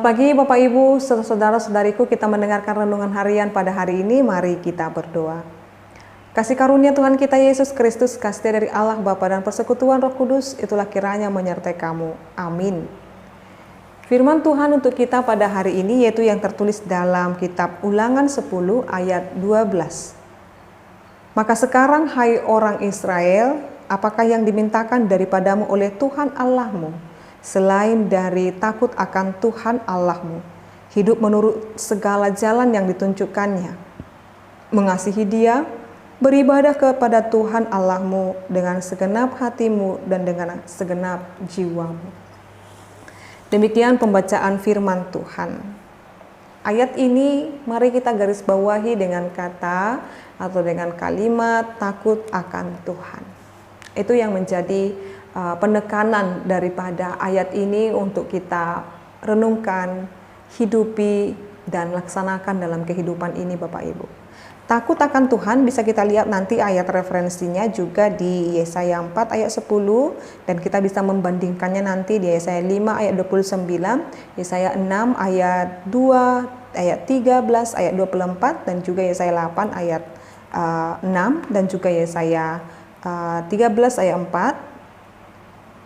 Selamat pagi Bapak Ibu, saudara-saudariku, kita mendengarkan renungan harian pada hari ini. Mari kita berdoa. Kasih karunia Tuhan kita Yesus Kristus, kasih dari Allah Bapa dan persekutuan Roh Kudus, itulah kiranya menyertai kamu. Amin. Firman Tuhan untuk kita pada hari ini yaitu yang tertulis dalam kitab Ulangan 10 ayat 12. Maka sekarang hai orang Israel, apakah yang dimintakan daripadamu oleh Tuhan Allahmu? Selain dari takut akan Tuhan Allahmu, hidup menurut segala jalan yang ditunjukkannya, mengasihi Dia, beribadah kepada Tuhan Allahmu dengan segenap hatimu dan dengan segenap jiwamu. Demikian pembacaan firman Tuhan. Ayat ini mari kita garis bawahi dengan kata atau dengan kalimat takut akan Tuhan. Itu yang menjadi penekanan daripada ayat ini untuk kita renungkan, hidupi, dan laksanakan dalam kehidupan ini Bapak Ibu. Takut akan Tuhan bisa kita lihat nanti ayat referensinya juga di Yesaya 4 ayat 10, dan kita bisa membandingkannya nanti di Yesaya 5 ayat 29, Yesaya 6 ayat 2, ayat 13, ayat 24, dan juga Yesaya 8 ayat 6, dan juga Yesaya 13 ayat 4,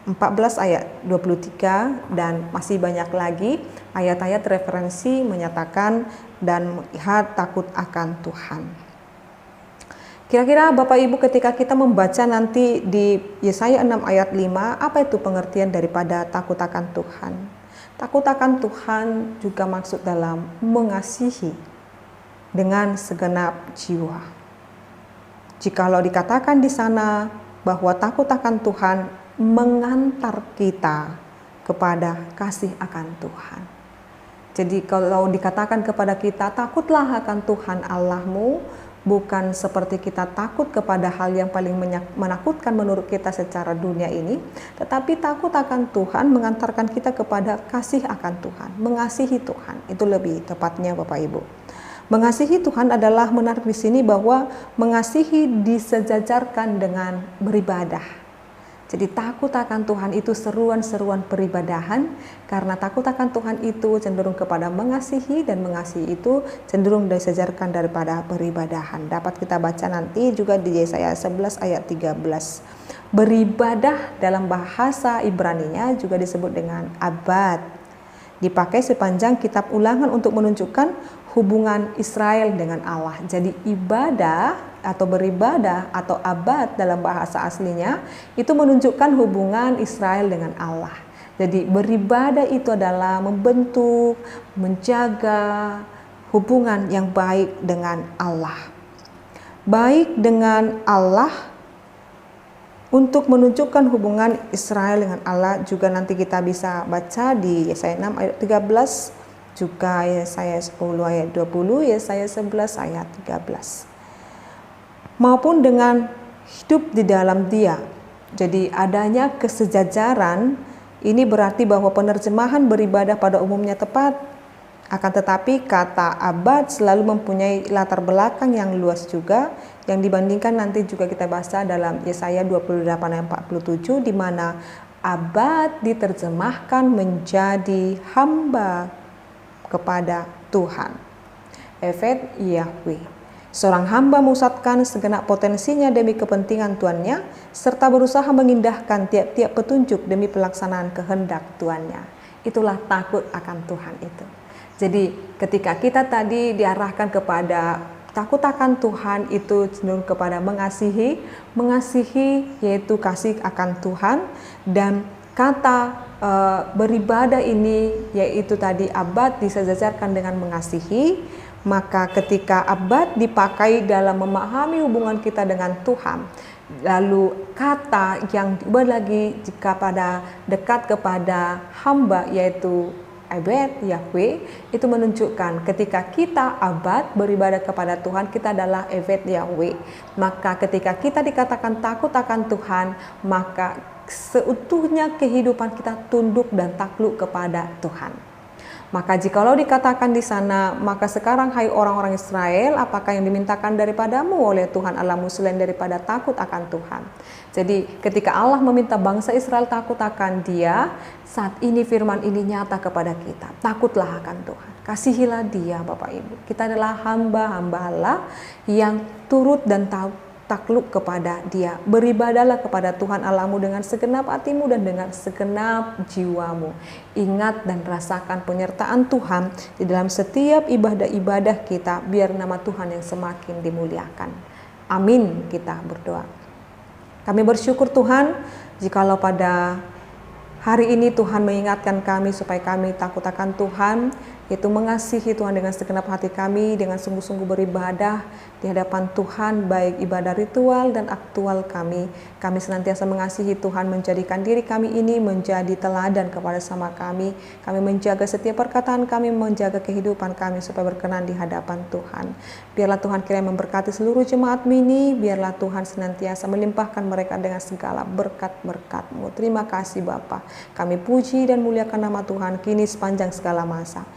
14 ayat 23, dan masih banyak lagi ayat-ayat referensi menyatakan dan melihat takut akan Tuhan. Kira-kira Bapak Ibu ketika kita membaca nanti di Yesaya 6 ayat 5, apa itu pengertian daripada takut akan Tuhan? Takut akan Tuhan juga maksud dalam mengasihi dengan segenap jiwa. Jikalau dikatakan di sana bahwa takut akan Tuhan mengantar kita kepada kasih akan Tuhan. Jadi kalau dikatakan kepada kita takutlah akan Tuhan Allahmu, bukan seperti kita takut kepada hal yang paling menakutkan menurut kita secara dunia ini, tetapi takut akan Tuhan mengantarkan kita kepada kasih akan Tuhan, mengasihi Tuhan. Itu lebih tepatnya Bapak Ibu. Mengasihi Tuhan adalah menarik di sini bahwa mengasihi disejajarkan dengan beribadah. Jadi takut akan Tuhan itu seruan-seruan peribadahan, karena takut akan Tuhan itu cenderung kepada mengasihi, dan mengasihi itu cenderung disejarkan daripada peribadahan. Dapat kita baca nanti juga di Yesaya 11 ayat 13. Beribadah dalam bahasa Ibraninya juga disebut dengan abad. Dipakai sepanjang kitab Ulangan untuk menunjukkan hubungan Israel dengan Allah. Jadi ibadah atau beribadah atau abad dalam bahasa aslinya itu menunjukkan hubungan Israel dengan Allah. Jadi beribadah itu adalah membentuk, menjaga hubungan yang baik dengan Allah. Baik dengan Allah untuk menunjukkan hubungan Israel dengan Allah juga nanti kita bisa baca di Yesaya 6 ayat 13, juga Yesaya 10 ayat 20, Yesaya 11 ayat 13. Maupun dengan hidup di dalam Dia. Jadi adanya kesejajaran ini berarti bahwa penerjemahan beribadah pada umumnya tepat. Akan tetapi kata abad selalu mempunyai latar belakang yang luas juga, yang dibandingkan nanti juga kita baca dalam Yesaya 28 ayat 47, di mana abad diterjemahkan menjadi hamba kepada Tuhan. Evet Yahweh. Seorang hamba memusatkan segenap potensinya demi kepentingan tuannya, serta berusaha mengindahkan tiap-tiap petunjuk demi pelaksanaan kehendak tuannya. Itulah takut akan Tuhan itu. Jadi ketika kita tadi diarahkan kepada takut akan Tuhan itu cenderung kepada mengasihi yaitu kasih akan Tuhan, dan kata beribadah ini yaitu tadi abad disejajarkan dengan mengasihi. Maka ketika abad dipakai dalam memahami hubungan kita dengan Tuhan, lalu kata yang diubah lagi jika pada dekat kepada hamba yaitu Evet Yahweh, itu menunjukkan ketika kita abad beribadah kepada Tuhan, kita adalah Evet Yahweh. Maka ketika kita dikatakan takut akan Tuhan, maka seutuhnya kehidupan kita tunduk dan takluk kepada Tuhan. Maka jikalau dikatakan di sana, maka sekarang hai orang-orang Israel, apakah yang dimintakan daripadamu oleh Tuhan Allahmu selain daripada takut akan Tuhan? Jadi ketika Allah meminta bangsa Israel takut akan Dia, saat ini firman ini nyata kepada kita. Takutlah akan Tuhan. Kasihilah Dia, Bapak Ibu. Kita adalah hamba-hamba Allah yang turut dan takluk kepada Dia. Beribadahlah kepada Tuhan Allahmu dengan segenap hatimu dan dengan segenap jiwamu. Ingat dan rasakan penyertaan Tuhan di dalam setiap ibadah-ibadah kita, biar nama Tuhan yang semakin dimuliakan. Amin, kita berdoa. Kami bersyukur Tuhan, jikalau pada hari ini Tuhan mengingatkan kami supaya kami takut akan Tuhan, yaitu mengasihi Tuhan dengan segenap hati kami, dengan sungguh-sungguh beribadah di hadapan Tuhan, baik ibadah ritual dan aktual kami. Kami senantiasa mengasihi Tuhan, menjadikan diri kami ini menjadi teladan kepada sama kami. Kami menjaga setiap perkataan kami, menjaga kehidupan kami supaya berkenan di hadapan Tuhan. Biarlah Tuhan kiranya memberkati seluruh jemaat ini, biarlah Tuhan senantiasa melimpahkan mereka dengan segala berkat-berkat-Mu. Terima kasih Bapa. Kami puji dan muliakan nama Tuhan kini sepanjang segala masa.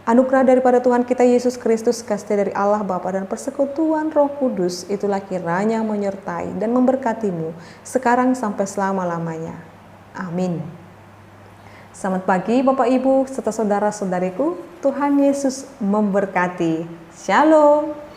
Anugerah daripada Tuhan kita Yesus Kristus, kasih dari Allah Bapa dan persekutuan Roh Kudus, itulah kiranya menyertai dan memberkatimu sekarang sampai selama-lamanya. Amin. Selamat pagi Bapak Ibu serta saudara-saudariku, Tuhan Yesus memberkati. Shalom.